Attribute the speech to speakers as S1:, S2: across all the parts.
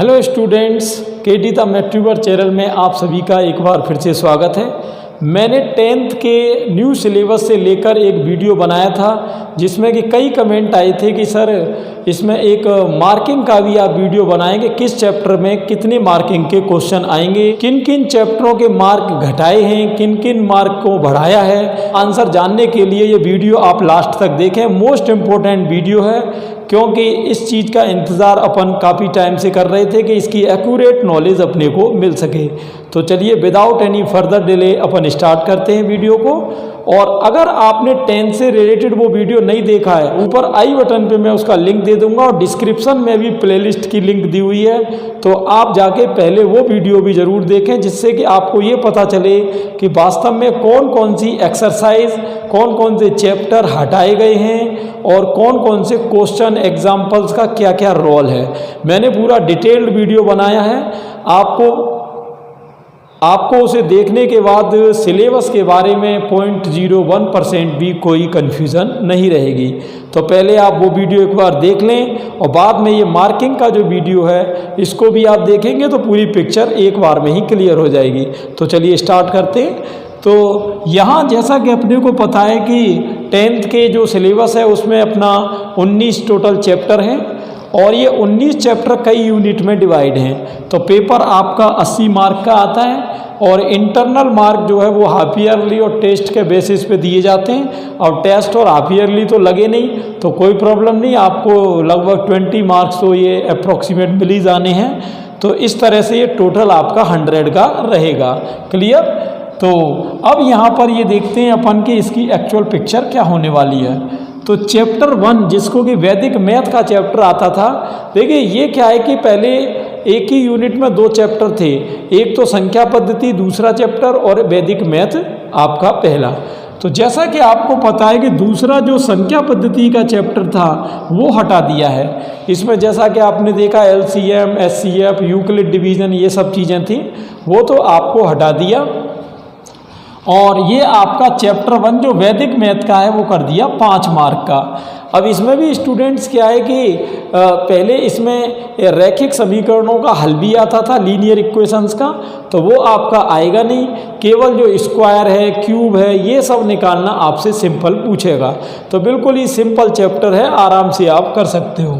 S1: Hello students, KD the मैट्रिवर channel में आप सभी का एक बार फिर से स्वागत है। मैंने 10th के न्यू सिलेबस से लेकर एक वीडियो बनाया था जिसमें कि कई कमेंट आए थे कि सर इसमें एक मार्किंग का भी आप वीडियो बनाएंगे, किस चैप्टर में कितने मार्किंग के क्वेश्चन आएंगे, किन किन चैप्टरों के मार्क घटाए हैं, किन किन मार्क को बढ़ाया है। आंसर जानने के लिए ये वीडियो आप लास्ट तक देखें, मोस्ट इम्पोर्टेंट वीडियो है क्योंकि इस चीज़ का इंतज़ार अपन काफ़ी टाइम से कर रहे थे कि इसकी एक्यूरेट नॉलेज अपने को मिल सके। तो चलिए विदाउट एनी फर्दर डिले अपन स्टार्ट करते हैं वीडियो को। और अगर आपने 10 से रिलेटेड वो वीडियो नहीं देखा है, ऊपर आई बटन पे मैं उसका लिंक दे दूंगा और डिस्क्रिप्शन में भी प्लेलिस्ट की लिंक दी हुई है, तो आप जाके पहले वो वीडियो भी ज़रूर देखें जिससे कि आपको ये पता चले कि वास्तव में कौन कौन सी एक्सरसाइज, कौन कौन से चैप्टर हटाए गए हैं और कौन कौन से क्वेश्चन एग्जाम्पल्स का क्या क्या रोल है। मैंने पूरा डिटेल्ड वीडियो बनाया है। आपको उसे देखने के बाद सिलेबस के बारे में 0.01% भी कोई कन्फ्यूज़न नहीं रहेगी। तो पहले आप वो वीडियो एक बार देख लें और बाद में ये मार्किंग का जो वीडियो है इसको भी आप देखेंगे तो पूरी पिक्चर एक बार में ही क्लियर हो जाएगी। तो चलिए स्टार्ट करते हैं। तो यहाँ जैसा कि अपने को पता है कि 10th के जो सिलेबस है उसमें अपना 19 टोटल चैप्टर हैं और ये 19 चैप्टर कई यूनिट में डिवाइड हैं। तो पेपर आपका 80 मार्क का आता है और इंटरनल मार्क जो है वो हाफ ईयरली और टेस्ट के बेसिस पे दिए जाते हैं। और टेस्ट और हाफ ईयरली तो लगे नहीं तो कोई प्रॉब्लम नहीं, आपको लगभग 20 मार्क्स तो ये अप्रॉक्सीमेट मिल ही जाने हैं। तो इस तरह से ये टोटल आपका 100 का रहेगा। क्लियर? तो अब यहाँ पर ये देखते हैं अपन कि इसकी एक्चुअल पिक्चर क्या होने वाली है। तो चैप्टर 1 जिसको कि वैदिक मैथ का चैप्टर आता था, देखिए ये क्या है कि पहले एक ही यूनिट में 2 चैप्टर थे, एक तो संख्या पद्धति दूसरा चैप्टर और वैदिक मैथ आपका पहला। तो जैसा कि आपको पता है कि दूसरा जो संख्या पद्धति का चैप्टर था वो हटा दिया है। इसमें जैसा कि आपने देखा LCM, SCF, यूक्लिड डिवीज़न ये सब चीज़ें थी, वो तो आपको हटा दिया और ये आपका चैप्टर 1 जो वैदिक मैथ का है वो कर दिया 5 मार्क का। अब इसमें भी स्टूडेंट्स क्या है कि पहले इसमें रैखिक समीकरणों का हल भी आता था, लीनियर इक्वेशंस का, तो वो आपका आएगा नहीं। केवल जो स्क्वायर है, क्यूब है, ये सब निकालना आपसे सिंपल पूछेगा। तो बिल्कुल ही सिंपल चैप्टर है, आराम से आप कर सकते हो।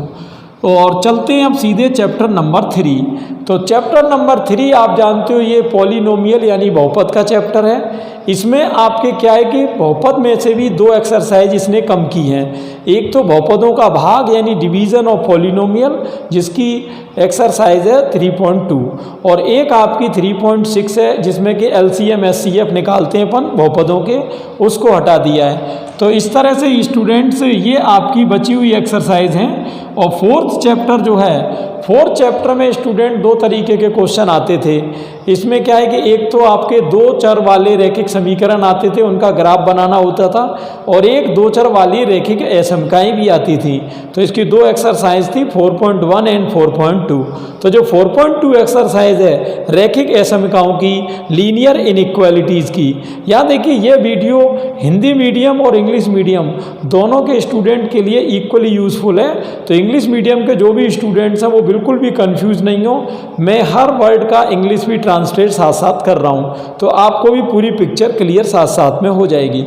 S1: और चलते हैं अब सीधे चैप्टर नंबर 3। तो चैप्टर नंबर 3 आप जानते हो ये पॉलिनोमियल यानी बहुपद का चैप्टर है। इसमें आपके क्या है कि बहुपद में से भी 2 एक्सरसाइज इसने कम की हैं। एक तो बहुपदों का भाग यानी डिवीज़न ऑफ पॉलिनोमियल जिसकी एक्सरसाइज है 3.2 और एक आपकी 3.6 है जिसमें कि LCM SCF निकालते हैं अपन बहुपदों के, उसको हटा दिया है। तो इस तरह से स्टूडेंट्स ये आपकी बची हुई एक्सरसाइज हैं। और 4th चैप्टर जो है, 4th चैप्टर में स्टूडेंट 2 तरीके के क्वेश्चन आते थे। इसमें क्या है कि एक तो आपके 2 चर वाले रैखिक समीकरण आते थे, उनका ग्राफ बनाना होता था, और एक 2 चर वाली रैखिक असमकाएँ भी आती थी। तो इसकी 2 एक्सरसाइज थी 4.1 एंड 4.2। तो जो 4.2 एक्सरसाइज है रैखिक असमकाओं की, लीनियर इनइक्वालिटीज़ की, याद देखिए ये वीडियो हिंदी मीडियम और इंग्लिश मीडियम दोनों के स्टूडेंट के लिए इक्वली यूज़फुल है। तो इंग्लिश मीडियम के जो भी स्टूडेंट्स हैं वो बिल्कुल भी कंफ्यूज नहीं हो, मैं हर वर्ड का इंग्लिश भी ट्रांसलेट साथ साथ कर रहा हूँ, तो आपको भी पूरी पिक्चर क्लियर साथ साथ में हो जाएगी।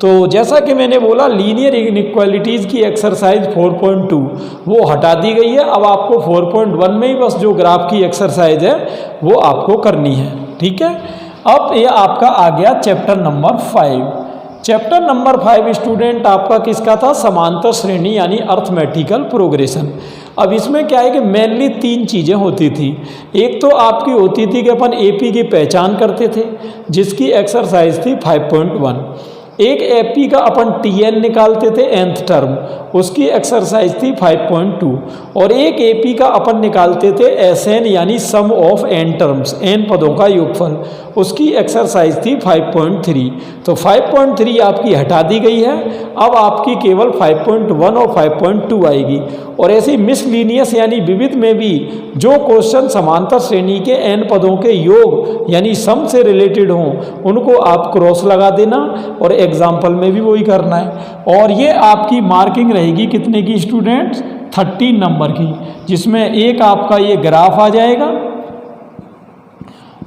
S1: तो जैसा कि मैंने बोला लीनियर इनइक्वालिटीज़ की एक्सरसाइज 4.2 वो हटा दी गई है। अब आपको 4.1 में ही बस जो ग्राफ की एक्सरसाइज है वो आपको करनी है। ठीक है, अब ये आपका आ गया chapter number 5। Chapter number 5 student आपका किसका था? समांतर श्रेणी यानी अर्थमेटिकल प्रोग्रेशन। अब इसमें क्या है कि मेनली 3 चीज़ें होती थी। एक तो आपकी होती थी कि अपन AP की पहचान करते थे जिसकी एक्सरसाइज थी 5.1। एक AP का अपन TN निकालते थे nth टर्म, उसकी एक्सरसाइज थी 5.2। और एक AP का अपन निकालते थे SN यानी सम ऑफ n टर्म्स, n पदों का योगफल, उसकी एक्सरसाइज थी 5.3। तो 5.3 आपकी हटा दी गई है। अब आपकी केवल 5.1 और 5.2 आएगी। और ऐसी मिसलीनियस यानी विविध में भी जो क्वेश्चन समांतर श्रेणी के n पदों के योग यानी सम से रिलेटेड हों उनको आप क्रॉस लगा देना और एग्जाम्पल में भी वही करना है। और ये आपकी मार्किंग रहेगी कितने की स्टूडेंट्स? 13 नंबर की, जिसमें एक आपका ये ग्राफ आ जाएगा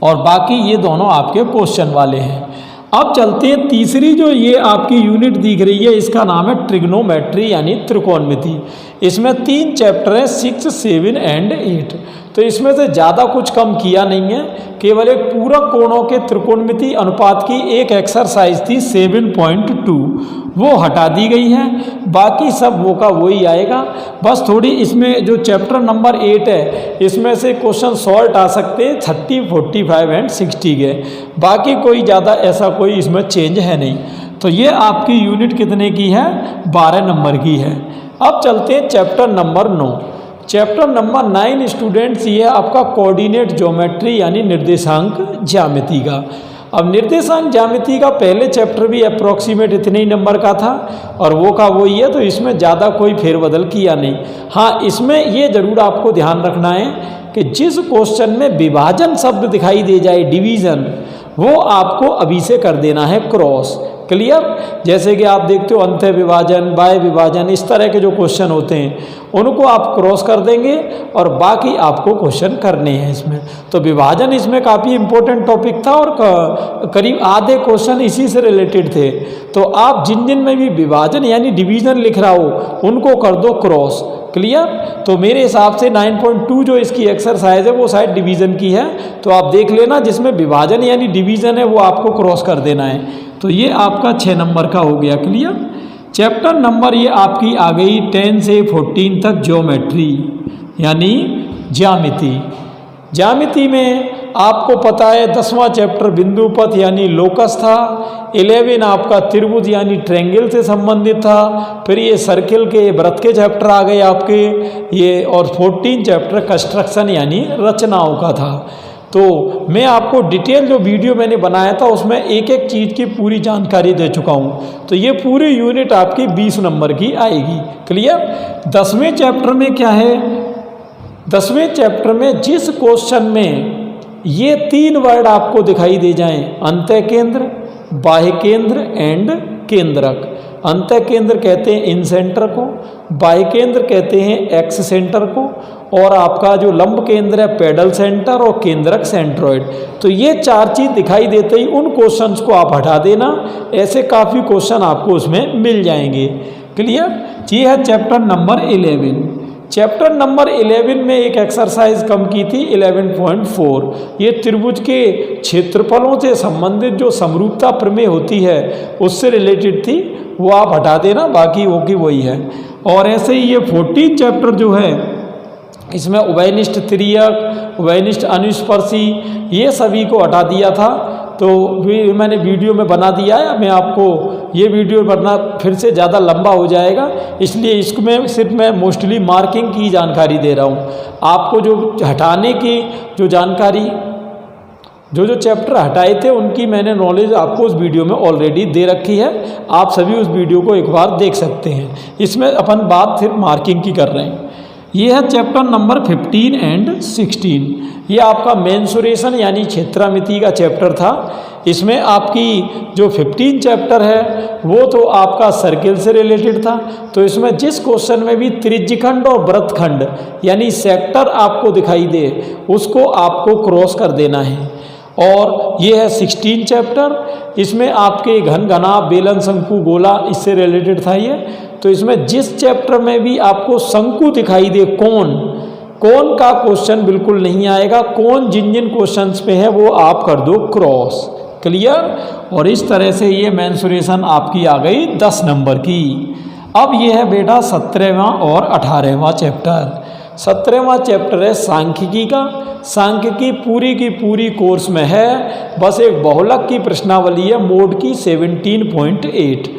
S1: और बाकी ये दोनों आपके क्वेश्चन वाले हैं। अब चलते हैं तीसरी जो ये आपकी यूनिट दिख रही है, इसका नाम है ट्रिग्नोमेट्री यानी त्रिकोणमिति। इसमें 3 चैप्टर हैं, 6, 7 एंड 8। तो इसमें से ज़्यादा कुछ कम किया नहीं है, केवल एक पूरक कोणों के त्रिकोणमिति अनुपात की एक एक्सरसाइज थी 7.2, वो हटा दी गई है। बाकी सब वो का वही आएगा। बस थोड़ी इसमें जो चैप्टर नंबर 8 है, इसमें से क्वेश्चन शॉर्ट आ सकते हैं 30, 45 एंड 60 के। बाकी कोई ज़्यादा ऐसा कोई इसमें चेंज है नहीं। तो ये आपकी यूनिट कितने की है? 12 नंबर की है। अब चलते हैं chapter number 9। Chapter number 9 students, ये है आपका कोऑर्डिनेट ज्योमेट्री यानी निर्देशांक ज्यामिति का। अब निर्देशांक ज्यामिति का पहले चैप्टर भी अप्रॉक्सीमेट इतने ही नंबर का था और वो का वही है, तो इसमें ज़्यादा कोई फेरबदल किया नहीं। हाँ, इसमें ये ज़रूर आपको ध्यान रखना है कि जिस क्वेश्चन में विभाजन शब्द दिखाई दे जाए, डिवीज़न, वो आपको अभी से कर देना है क्रॉस। क्लियर? जैसे कि आप देखते हो अंत्य विभाजन, बाह्य विभाजन, इस तरह के जो क्वेश्चन होते हैं उनको आप क्रॉस कर देंगे और बाकी आपको क्वेश्चन करने हैं इसमें। तो विभाजन इसमें काफ़ी इंपॉर्टेंट टॉपिक था और करीब आधे क्वेश्चन इसी से रिलेटेड थे। तो आप जिन जिन में भी विभाजन यानी डिवीज़न लिख रहा हो उनको कर दो क्रॉस। क्लियर? तो मेरे हिसाब से 9.2 जो इसकी एक्सरसाइज है वो शायद डिवीज़न की है, तो आप देख लेना जिसमें विभाजन यानी डिवीज़न है वो आपको क्रॉस कर देना है। तो ये आपका 6 नंबर का हो गया। क्लियर? चैप्टर नंबर ये आपकी आ गई 10 से 14 तक ज्योमेट्री यानी ज्यामिति। ज्यामिति में आपको पता है 10वां चैप्टर बिंदुपथ यानी लोकस था, 11 आपका त्रिभुज यानी ट्रायंगल से संबंधित था, फिर ये सर्किल के वृत्त के चैप्टर आ गए आपके ये, और 14 चैप्टर कंस्ट्रक्शन यानी रचनाओं का था। तो मैं आपको डिटेल जो वीडियो मैंने बनाया था उसमें एक एक चीज़ की पूरी जानकारी दे चुका हूँ। तो ये पूरी यूनिट आपकी 20 नंबर की आएगी। क्लियर? 10वें चैप्टर में क्या है? 10वें चैप्टर में जिस क्वेश्चन में ये 3 वर्ड आपको दिखाई दे जाएं, अंतः केंद्र, बाह्य केंद्र एंड केंद्रक। अंतः केंद्र कहते हैं इन सेंटर को, बाह्य केंद्र कहते हैं एक्स सेंटर को, और आपका जो लंब केंद्र है पेडल सेंटर, और केंद्रक सेंट्रोइड। तो ये 4 चीज़ दिखाई देते ही उन क्वेश्चंस को आप हटा देना। ऐसे काफ़ी क्वेश्चन आपको उसमें मिल जाएंगे। क्लियर? ये है चैप्टर नंबर 11। चैप्टर नंबर 11 में एक एक्सरसाइज कम की थी 11.4। ये त्रिभुज के क्षेत्रफलों से संबंधित जो समरूपता प्रमेय होती है उससे रिलेटेड थी, वो आप हटा देना, बाकी वो की वही है। और ऐसे ही ये 14 चैप्टर जो है इसमें उभयनिष्ठ तिर्यक, उभयनिष्ठ अनुस्पर्शी, ये सभी को हटा दिया था। तो मैंने वीडियो में बना दिया है। मैं आपको ये वीडियो बनना फिर से ज़्यादा लंबा हो जाएगा, इसलिए इसमें सिर्फ मैं मोस्टली मार्किंग की जानकारी दे रहा हूँ। आपको जो हटाने की जो जानकारी, जो चैप्टर हटाए थे उनकी मैंने नॉलेज आपको उस वीडियो में ऑलरेडी दे रखी है। आप सभी उस वीडियो को एक बार देख सकते हैं। इसमें अपन बात फिर मार्किंग की कर रहे हैं। ये है चैप्टर नंबर 15 एंड 16। ये आपका मेंसुरेशन यानी क्षेत्रामिति का चैप्टर था। इसमें आपकी जो 15 चैप्टर है वो तो आपका सर्किल से रिलेटेड था। तो इसमें जिस क्वेश्चन में भी त्रिज्यखंड और वृत्तखंड यानी सेक्टर आपको दिखाई दे उसको आपको क्रॉस कर देना है। और ये है 16 चैप्टर। इसमें आपके घन घना बेलन शंकु गोला इससे रिलेटेड था ये। तो इसमें जिस चैप्टर में भी आपको शंकु दिखाई दे, कोण का क्वेश्चन बिल्कुल नहीं आएगा। कोण जिन जिन क्वेश्चंस पे है वो आप कर दो क्रॉस। क्लियर? और इस तरह से ये मेंसुरेशन आपकी आ गई 10 नंबर की। अब ये है बेटा 17वां और 18वां चैप्टर। 17वां चैप्टर है सांख्यिकी का। सांख्यिकी पूरी की पूरी कोर्स में है, बस एक बहुलक की प्रश्नावली है मोड की 17.8,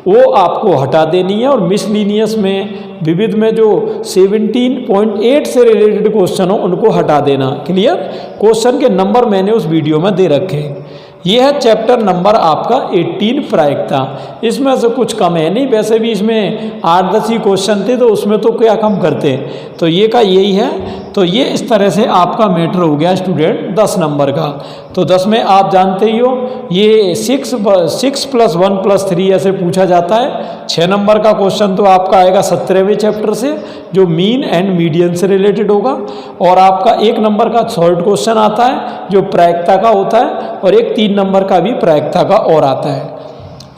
S1: वो आपको हटा देनी है। और मिसलिनियस में विविध में जो 17.8 से रिलेटेड क्वेश्चन हो उनको हटा देना। क्लियर? क्वेश्चन के नंबर मैंने उस वीडियो में दे रखे हैं। ये है चैप्टर नंबर आपका 18 प्रायिकता। इसमें से कुछ कम है नहीं, वैसे भी इसमें 8-10 ही क्वेश्चन थे तो उसमें तो क्या कम करते। तो ये का यही है। तो ये इस तरह से आपका मैटर हो गया स्टूडेंट 10 नंबर का। तो 10 में आप जानते ही हो ये 6 + 1 + 3 ऐसे पूछा जाता है। 6 नंबर का क्वेश्चन तो आपका आएगा 17वें चैप्टर से, जो मीन एंड मीडियन से रिलेटेड होगा। और आपका 1 नंबर का शॉर्ट क्वेश्चन आता है जो प्रायिकता का होता है, और एक 3 नंबर का भी प्रायिकता का और आता है।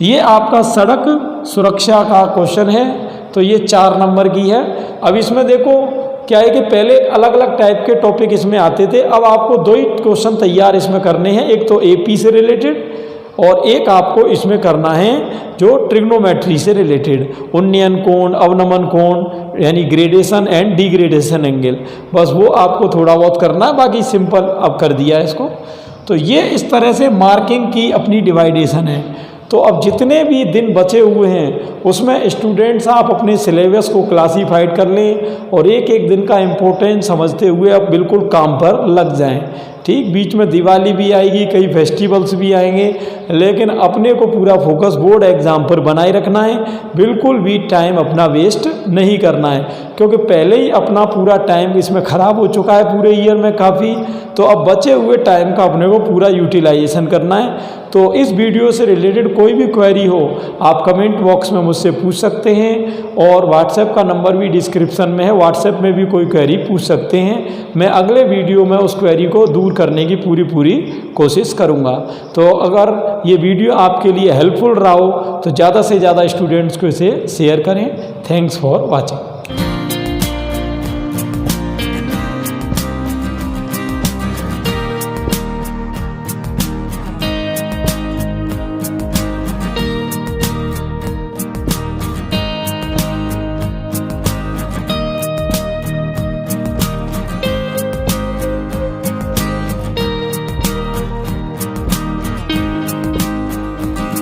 S1: ये आपका सड़क सुरक्षा का क्वेश्चन है, तो ये 4 नंबर की है। अब इसमें देखो क्या है कि पहले अलग अलग टाइप के टॉपिक इसमें आते थे, अब आपको 2 ही क्वेश्चन तैयार इसमें करने हैं, एक तो एपी से रिलेटेड और एक आपको इसमें करना है जो ट्रिग्नोमेट्री से रिलेटेड, उन्नयन कोण, अवनमन कोण यानी ग्रेडेशन एंड डिग्रेडेशन एंगल, बस वो आपको थोड़ा बहुत करना है, बाकी सिंपल अब कर दिया है इसको। तो ये इस तरह से मार्किंग की अपनी डिवाइडेशन है। तो अब जितने भी दिन बचे हुए हैं उसमें स्टूडेंट्स आप अपने सिलेबस को क्लासीफाइड कर लें और एक एक दिन का इम्पोर्टेंस समझते हुए अब बिल्कुल काम पर लग जाएं। ठीक, बीच में दिवाली भी आएगी, कई फेस्टिवल्स भी आएंगे, लेकिन अपने को पूरा फोकस बोर्ड एग्ज़ाम पर बनाए रखना है, बिल्कुल भी टाइम अपना वेस्ट नहीं करना है, क्योंकि पहले ही अपना पूरा टाइम इसमें ख़राब हो चुका है पूरे ईयर में काफ़ी। तो अब बचे हुए टाइम का अपने को पूरा यूटिलाइजेशन करना है। तो इस वीडियो से रिलेटेड कोई भी क्वेरी हो आप कमेंट बॉक्स में मुझसे पूछ सकते हैं, और व्हाट्सएप का नंबर भी डिस्क्रिप्शन में है, व्हाट्सएप में भी कोई क्वेरी पूछ सकते हैं। मैं अगले वीडियो में उस क्वेरी को दूर करने की पूरी कोशिश करूंगा। तो अगर ये वीडियो आपके लिए हेल्पफुल रहा हो तो ज़्यादा से ज़्यादा स्टूडेंट्स को इसे शेयर करें। Thanks for watching.